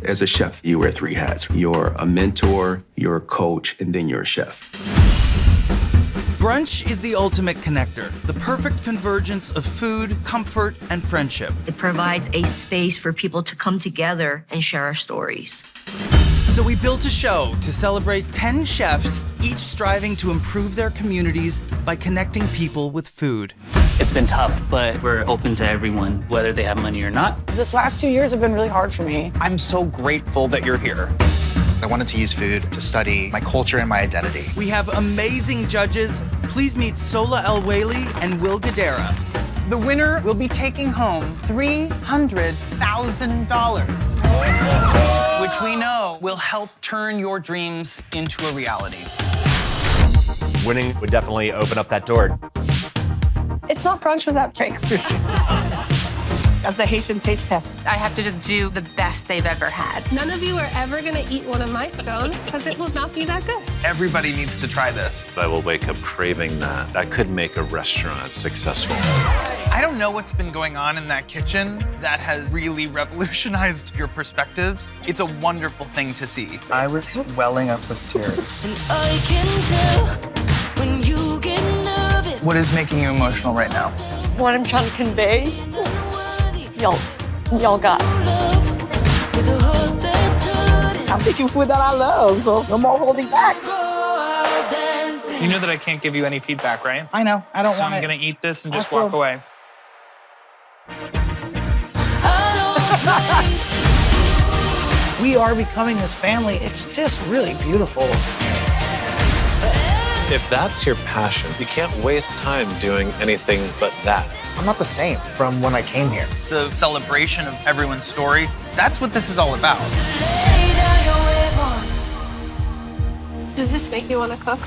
As a chef, you wear 3 hats. You're a mentor, you're a coach, and then you're a chef. Brunch is the ultimate connector, the perfect convergence of food, comfort, and friendship. It provides a space for people to come together and share our stories. So we built a show to celebrate 10 chefs, each striving to improve their communities by connecting people with food. It's been tough, but we're open to everyone, whether they have money or not. This last 2 years have been really hard for me. I'm so grateful that you're here. I wanted to use food to study my culture and my identity. We have amazing judges. Please meet Sola El Whaley and Will Guidera. The winner will be taking home $300,000, which we know will help turn your dreams into a reality. Winning would definitely open up that door. It's not brunch without drinks. That's the Haitian taste test. I have to just do the best they've ever had. None of you are ever gonna eat one of my scones because it will not be that good. Everybody needs to try this. I will wake up craving that. That could make a restaurant successful. I don't know what's been going on in that kitchen that has really revolutionized your perspectives. It's a wonderful thing to see. I was welling up with tears. What is making you emotional right now? What I'm trying to convey, y'all got. I'm making food that I love, so no more holding back. You know that I can't give you any feedback, right? I know, I don't So want it. I'm gonna eat this and just walk away. We are becoming this family. It's just really beautiful. If that's your passion, you can't waste time doing anything but that. I'm not the same from when I came here. The celebration of everyone's story, that's what this is all about. Does this make you want to cook?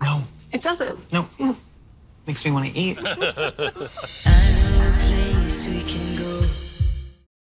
No. It doesn't. No. Makes me want to eat. I know a place we can go.